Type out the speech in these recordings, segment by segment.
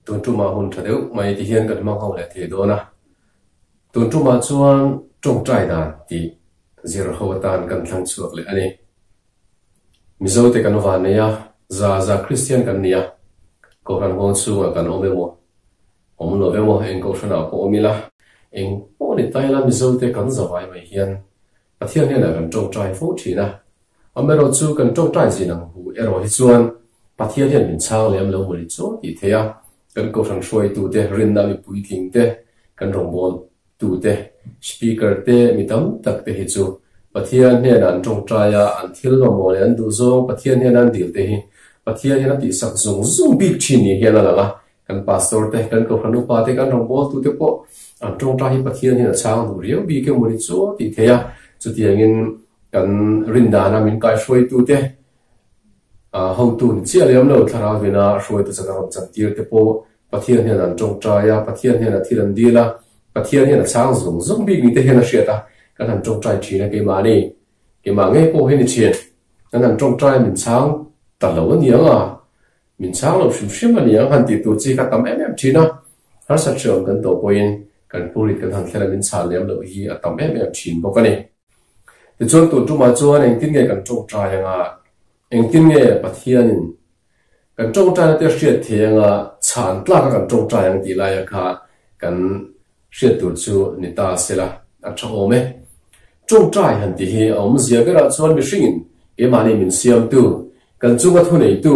tuần trung mà hôn thật yếu mày thì hiện cần mong không lại thế đó na tuần trung mà chuan trong trai đàn thì zero hậu tan cần thăng chuộc lại anh ấy mizo te kan van ne ya za Christian kan nia ko ran hon su kan ome mo om lo ve mo en ko shana ko omila en po ni tai la mizo te kan za vai mai hian pathian ne la kan trong trai fo thina amero chu kan trong trai ji nang hu ero hi chuan pathian hian min chang lem lo mo li chu ti thea kan ko ran shoi tu te rin na mi pui thing te kan rong bon tu te speaker te mi tam tak te hi chu pathian hian an trong trai a an thil lo mo le an du zong pathian hian an dil te hi pathian hian ti sak zung big chin ni hian ala la kan pastor te kan ko ran pa te kan rong bol tu te po an trong trai pathian hian chang du riau bi ke mo li chu ti thea chu ti angin kan rin da na min kai shoi tu te hong tu chi aliam lo thara vina shoi tu chang chang tir te po pathian hian an trong trai a pathian hian a thilan dila pathian hian chang zung big ni te hian a sheta kan han trong trai thina ke ma ni ke ma nge po he ni chien kan han trong trai min chang ta lo ni anga min chang lo shim ani ang han ti tu chi ka tam em thina har sa chong kan to poin kan puri kan han thela min chal lem lo hi a tam em thin bo ka ni ti chon tu tu ma chuan eng tin nge kan trong trai anga eng tin nge pathian in kan trong trai te hriat thianga chan tla ka kan trong trai ang ti la ya kha kan hriat tur chu ni ta sela a tho me trong trai han ti hi om zia ga ra chuan mi hringin ke mani min siam tu kan chunga thu nei tu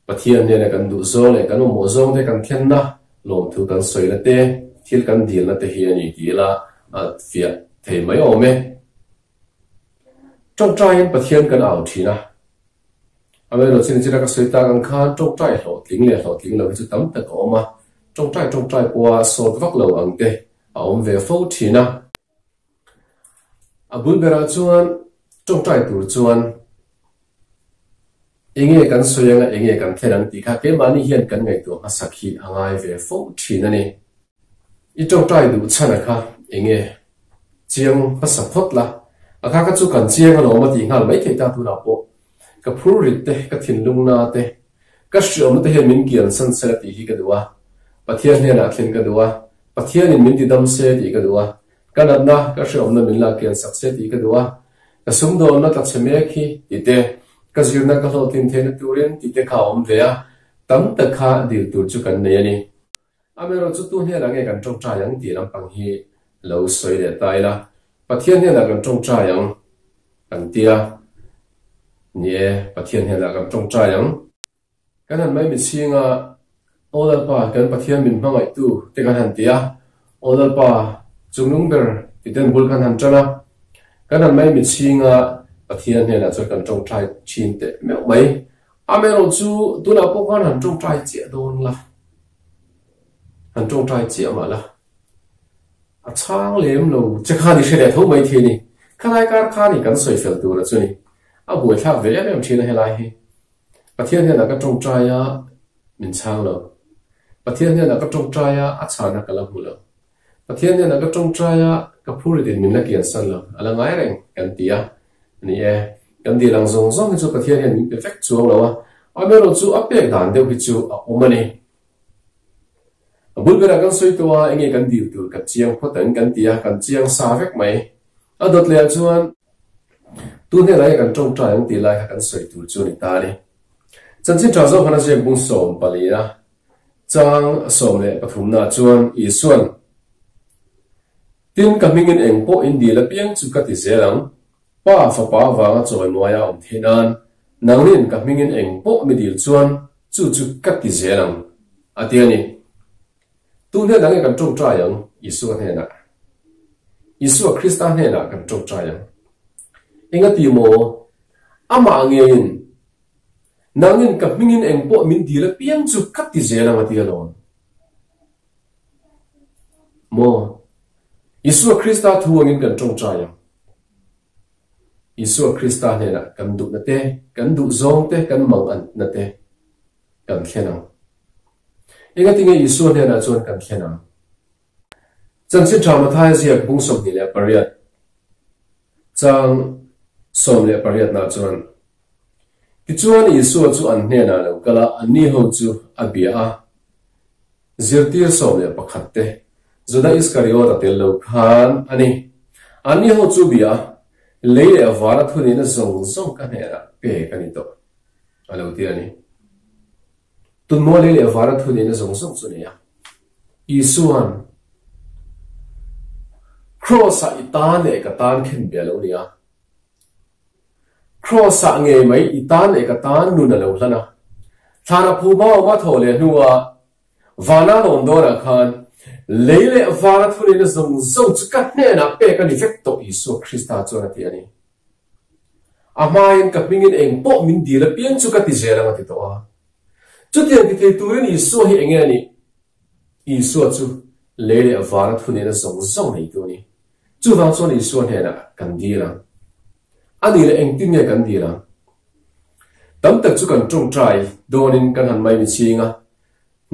pathian ne kan du zo le kan mo zong te kan thlen na lom thu kan soi la te thil kan dil na te hi ani ki la a fia thei mai ome trong trai pathian kan au thina ame lo chin chira ka soi ta kan khan trong trai lo tling lo chu tam ta ko ma trong trai kwa so vak lo ang te a om ve fo thina abun bera chuan trong trai tur chuan enge kan soyanga enge kan thelang ti kha ke mani hian kan ngai tu asakhi angai ve fo thina ni I trong trai du chana kha enge chiang pasapot la akha ka chu kan chiang lo ma ti ngal mai thei ta tu na po ka phur rit te ka thin lung na te ka shom te he min kian san se ti hi ka duwa pathian ne na thlen ka duwa pathian in min ti dam se ti ka duwa kanadna ka shom na min la kian sak se ti ka duwa ka sum do na ta cheme khi ti te ka zirna ka lo tin the na turin ti te kha om ve a tam ta kha dil tur chu kan ne ni amero chu tu he la nge kan trong tra yang ti lam pang hi lo soi le tai la pathian ne la kan trong tra yang kan tia nie pathian he la kan trong tra yang kan han mai mi singa ola pa kan pathian min mangai tu te kan han tia ola pa chungnung ber ti den bul kan han chana kan han mai mi singa pathian he la chu kan trong trai chin te me mai amero chu tu na po kan han trong trai che don la han trong trai che ma la a chang lem lo che kha ni shele tho mai the ni khanai kar kha ni kan soi fel tu ra chu ni a bu tha ve em thina he lai hi pathian he la ka trong trai ya min chang lo pathian he la ka trong trai ya a chana ka la hu lo pathian he la ka trong trai ya ka phuri din min na kian san lo ala ngai reng kan tia ni e kan di lang zong zong chu pathian he min perfect chu lo wa amero chu a pek dan deu hi chu a omani bul bera kan soi towa enge kan dil tur ka chiang khotan kan tia kan chiang sa vek mai adot le chuan tu ne lai kan trong trai ang ti lai kan soi tur chu ni ta ni chan chin tra zo hana je bung som palina chang som le pathum na chuan I suan tin coming in eng po in di la piang chu ka ti zelang pa fa pa wa nga choi moya om thenan nangrin coming in eng po mi dil chuan chu ka ti zelang atiani tu ne dang kan trong trai yang Isu ne na Isu Krista ne na kan trong trai yang inga ti mo ama ngein nangin ka mingin eng po min dila piang chu kat ti zela ma ti alon mo Isu Krista thuangin kan trong trai yang Isu Krista ne na kan du na te kan du zong te kan mang an na te kan khenang inga tinge Isu ne na chuan kan khenang chan si drama thai zia bung som ni le pariat chang som le pariat na chuan ti chuan Isu chu an hne na lo kala ani ho chu abia zirtir som le pakhatte Juda Iscariot atel lo khan ani ho chu bia leile awara thuni na zong ka nera pe kanito alo ti ani tun mo leile awara thuni na zong chu ne ya isuan cross a itan e ka tan khin bia lo nia cross a nge mai itan e ka tan nu na lo hlana thana phu ba ma thole nuwa vana lon dora khan leile awara thuni na zong chu ka ne na pe kan effect to isu Krista chona ti ani amain ka pingin eng po min di la pian chu ka ti zera ma ti to a chu tian ti thei turin isu hi enge ani isu chu leile awara thuni na zong nei tu ni chu wang chuan isu he na kan di la ani le eng tin nge kan di la tam tak chu kan tong trai donin kan han mai mi chinga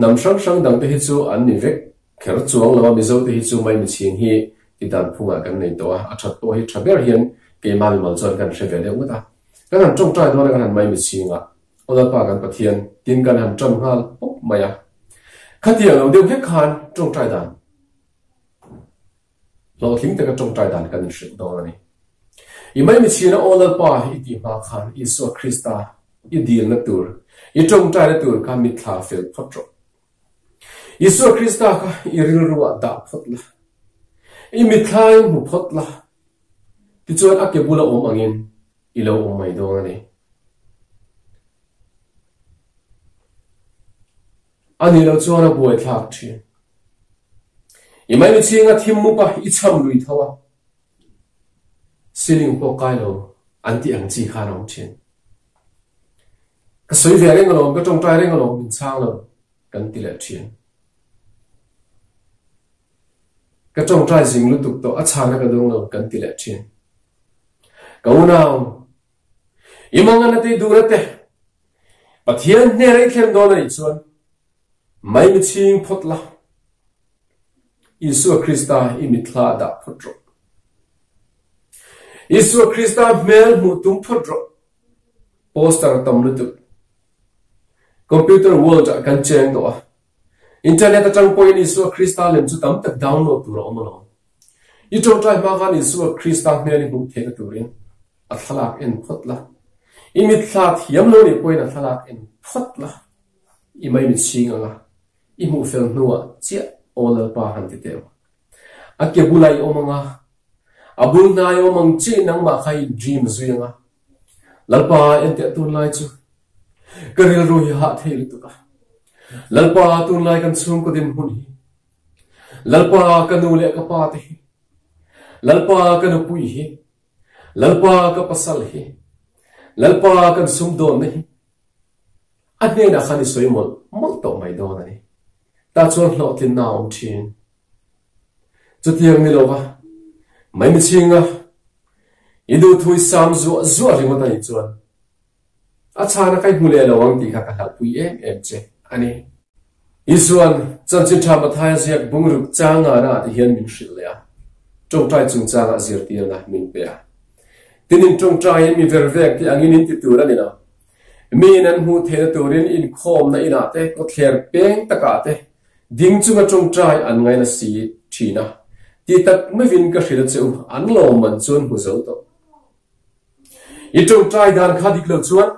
nam sang dang te hi chu an ni vek kher chuang lama mi zo te hi chu mai mi ching hi ti dan phunga kan nei to a that to hi thaber hian ke mal mal chon kan hrevel le uta kan han tong trai don kan han mai mi chinga ola pa kan pathian tin kan han tram hal pop maya khatiang lo deu he khan tong trai dan lo thing te ka tong trai dan kan hre do ani i mai mi china ola pa hi ti ma khan isu Krista i dil na tur i tong trai na tur ka mi thla fel photro isu Krista ka i ril ruwa da photla i mi thlai mu photla ti chuan ake bula angin i lo mai do ani ani lo chuan a buai thlak thi i mai mi chinga thim mu pa i cham lui thawa siling po kai lo anti ang chi kha nong chen ka soi ve reng lo ka tong trai reng lo min chang lo kan ti la chen ka tong trai jing lu tuk to a chana ka dong lo kan ti la chen ka unao imang an te durate pathian ne re khem do nei chuan mai mi ching photla isu Krista i mitla da photro isu Krista mel mu tum photro poster tam lu tu computer world kan cheng do internet atang point isu Krista lem chu tam tak download tu ro mo i tong trai ma gan isu Krista mel mu the ka turin a thalak en photla i mitla thiam lo ni point a thalak en photla i mai mi chinga i mu fel nuwa chia ola pa han ti te ake bulai omanga abul na yo mang chi nang ma khai dream zuyanga lalpa ente tun lai chu karil ro ha thel tu ka lalpa tun lai kan chung ko din huni lalpa kanu le ka pa te lalpa kan pui hi lalpa ka pasal hi lalpa kan sum don nei adne na khani soimol mol to mai don ani ta chuan hlo tin na om thin chu tiang ni lo ba mai mi chinga idu thui sam zo ringo ta ni chuan a chana kai hule lo wang ti kha ka hal pui em che ani isuan chan chin tha ma thai siak bungruk changa na ti hian min hril le a tong trai chung changa zir ti na min pe a tinin tong trai mi vervek ti angin in ti tur ani na mi nan hu the turin in khom na ina te ko thler peng taka te ding chunga tong trai an ngai na si thina ti tak me vin ka hril cheu an lo man chuan hu zo to i tong trai dan kha dik lo chuan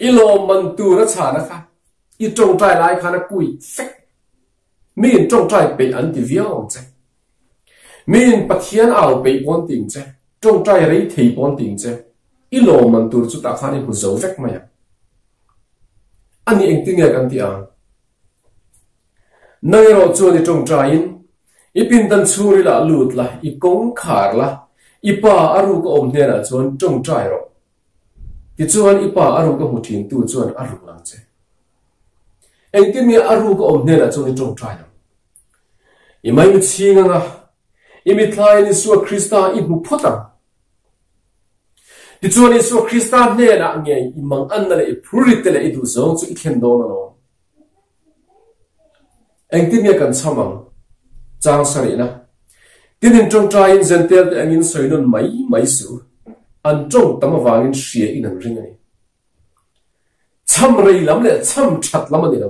i lo man tu na cha na kha i tong trai lai kha na kui fek min tong trai pe an ti viang che min pathian al pe pon ting che tong trai rei thei pon ting che i lo man tur chu ta kha ni hu zo vek ma ya ani eng tinga kan ti ang nai ro chu ni tong trai in i pin dan churi la lut la i kong khar la i pa aru ko om ne na chuan tong trai ro ti chuan i pa aru ko hu thin tu chuan aru lang che eng ti mi aru ko om ne na chuan tong trai ro i mai mi chinga nga i mi thlai ni su Krista i bu phota ti chuan i su Krista ne na nge i mang an na le i phurit le i du zong chu i khen do na lo eng ti mi kan chamang chang sari na tinin tong trai in zentel te angin soinun mai su an tong tama wangin hria in an ring ani cham rei lam le cham that lam ani lo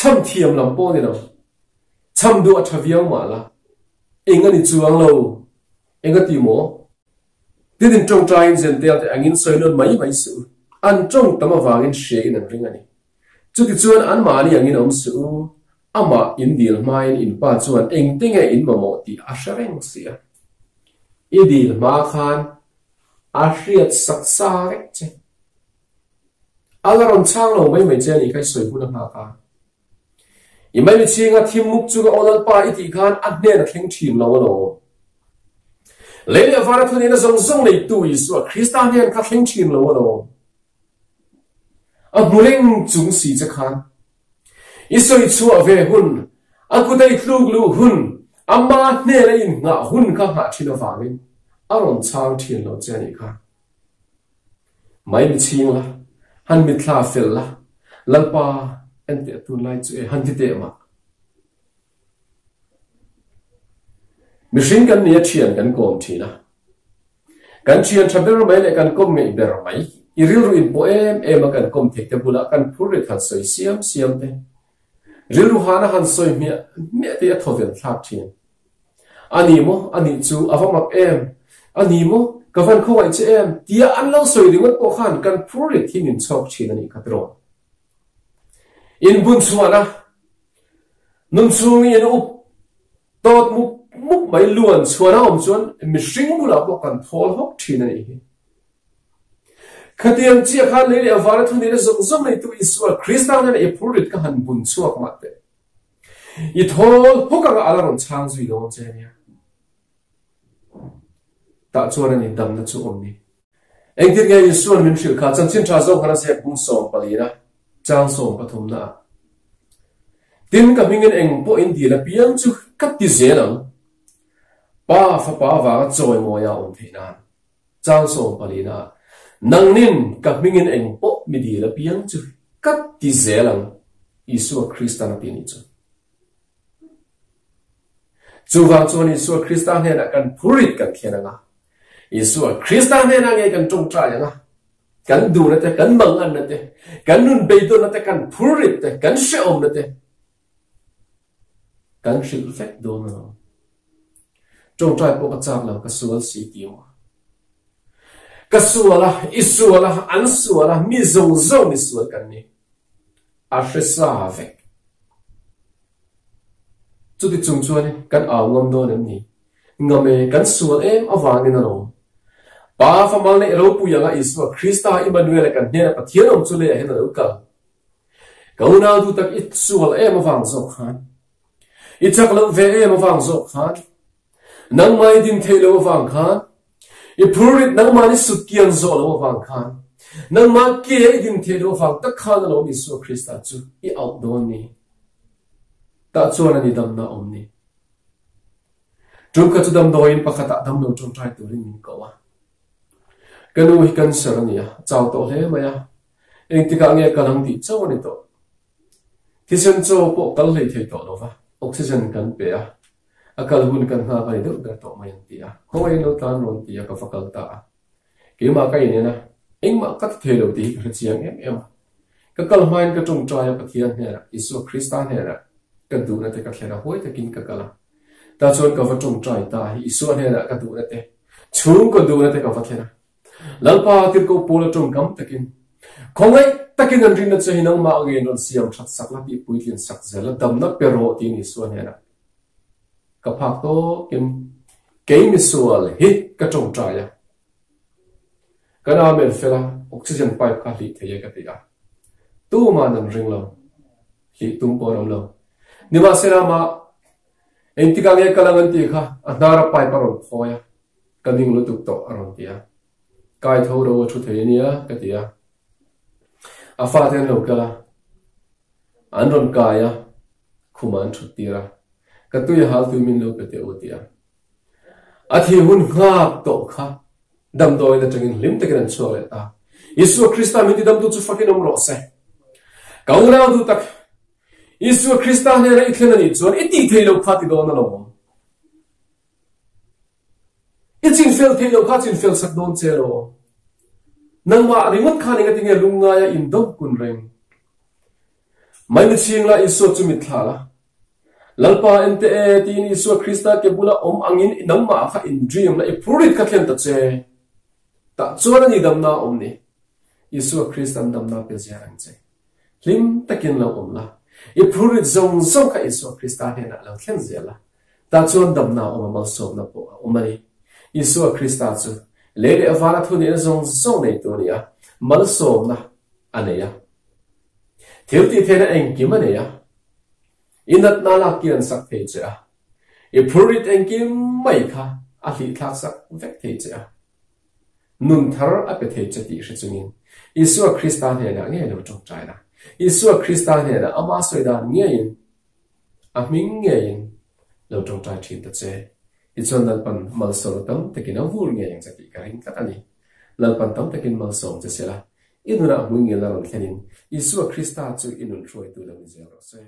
chăm thiam làm po này nào chăm đua chaviang mà là anh ấy chuang lâu anh ấy tìm mỏ tin tin trong trai dân tiền thì anh ấy soi luôn mấy sự anh trong tấm vàng anh share cái này này chút thì chuan anh mà đi anh ấy ông sự ama in deal mai in pa chuan eng tinge in mamo ti ashareng sia i deal ma khan ashriat saksa rek che alaron chang lo mai che ni kai soi buna ma ka i mai mi chinga thimuk chu ga onal pa i ti khan an ne na thleng thim lo lo le avara thuni na zong zong nei tu i so christian ka thleng thim lo lo a buleng chung si che khan isoi chua ve hun akudai tlug lu hun amma ne la in nga hun ka ha thina wangin aron chang thin lo chani kha mai mi ching la han mi thla fel la lalpa ente tu lai chu e han ti te ma mi shin kan ne thian kan kom thina kan thian thaber mai le kan kom me ber mai iril ru in poem em kan kom thek te bula kan phur re than soi siam te rilu hana han soi me te thoven thak thin ani mo ani chu awamak em ani mo kavan khowai che em tia an lo soi ringot ko khan kan phur re thin in chok thin ani katro in bun chuana num chung in up tot muk mai luan chuana chuan mi hring bula ko kan thol hok thin ani khatiam chi khan le avara thuni na zong nei tu iswa christian na e purit ka han bun chuak mate I thol hoka ga alaron chang zui lo che nia ta chuan ni dam na chu omni engtir nge isuan min thil kha chan chin tha zo khana se bung som palina chang som pathum na tin ka mingen eng po in di la piang chu kat ti zelang pa fa pa wa choi mo ya om thina chang som palina nang nin ka mingen eng po mi di la piang chu kat ti zelang isu christian pini chu chu wang chuan isu christian he na kan purit kan thiana nga isu christian he na nge kan tung tra nga kan du na te kan mang an na te kan nun be do na te kan purit te kan she om na te kan shil fek do na tung tra po ka chang la ka sual si ti mo ka suala isuala an suala mi zong zong ni sual kan ni a shesa vek chu ti chung chuan kan aw ngom do nam ni ngame kan sual em awang in ro pa fa mal ne ro pu yanga isu krista emmanuel kan ne pathian om chu le hen ro ka kauna du tak it sual em awang zo khan it chak lo ve em awang zo khan nang mai din thelo awang khan I purit nang mani sutkian zo lo awang khan nang ma ke din thelo awang tak khan lo isu krista chu I out do ni ta chuan ani dam na omni tum ka chu dam do in pakhata dam no tum try to ring ko wa kanu hi kan sarania chaw to hle maya eng tika nge kalang ti chaw ni to thisen cho po kal hlei thei to lo wa oxygen kan pe a akal hun kan ha ka ni do da to mai ti a khoi no tan ron ti a ka fakal ta ke ma kai ne na eng ma kat thelo ti ka chiang em ka kal main ka tum try ka thian he isu christian he ka du na te ka thera hoi ta kin ka kala ta chon ka vatung try ta isu he na ka du na te chung ko du na te ka vathera lalpa tir ko pola tung kam takin khongai takin an rin na che hinang ma ge non siam that sakla pi puitin sak zela dam na pero ti ni su he na ka phak to kim ke mi sual hi ka tung try ya kana men fela oxygen pipe ka li the ye ka ti a tu ma nan ring lo hi tum po lo Niwa serama entika nge kalangan ti kha adara pai paron khoya kaning lu tuk to aron tia kai tho ro thu the nia ka tia afa ten lo kala anron kaya khuman thu tira ka tu ya hal tu min lo ka te o tia athi hun kha to kha dam doi na tengin lim te kan chole ta isu krista mi ti dam tu chu fakin om ro se kaungra du tak isu krista ne ra ithlena ni chuan iti theilo khati do na lo ichin fel theilo khatin fel sak don chelo nangma ringot khani ga tinge lunga ya in dom kun reng mai ni ching la isu chu mit thla la lalpa ente e tin isu Krista ke bula angin inamma kha in dream la ipurit ka thlen ta che ta chuan ni damna ni isu Kristan damna pe jarang che lim takin la la ipurit zong zong kha isu Krista ne na la thlen zela ta chuan damna mal so na po mani isu Krista chu lele avara thu ne zong zong nei to nia mal so na aneya Thiuti thena engki maneya inat nala kian sak thei cha ipurit engki mai kha a hli thak sak vek thei cha nun thar a pe thei cha ti hre chungin Isu Krista ne na nge lo tok chai na Isu Krista ne na ama soida nge in a ming nge in lo tok chai thin ta che ichon dal pan mal so tam tekin a vur nge yang chati ka ring ka ani lal pan tam tekin mal so che sela inuna mungi la ron thenin Isu Krista chu inun throi tu lo ni zero se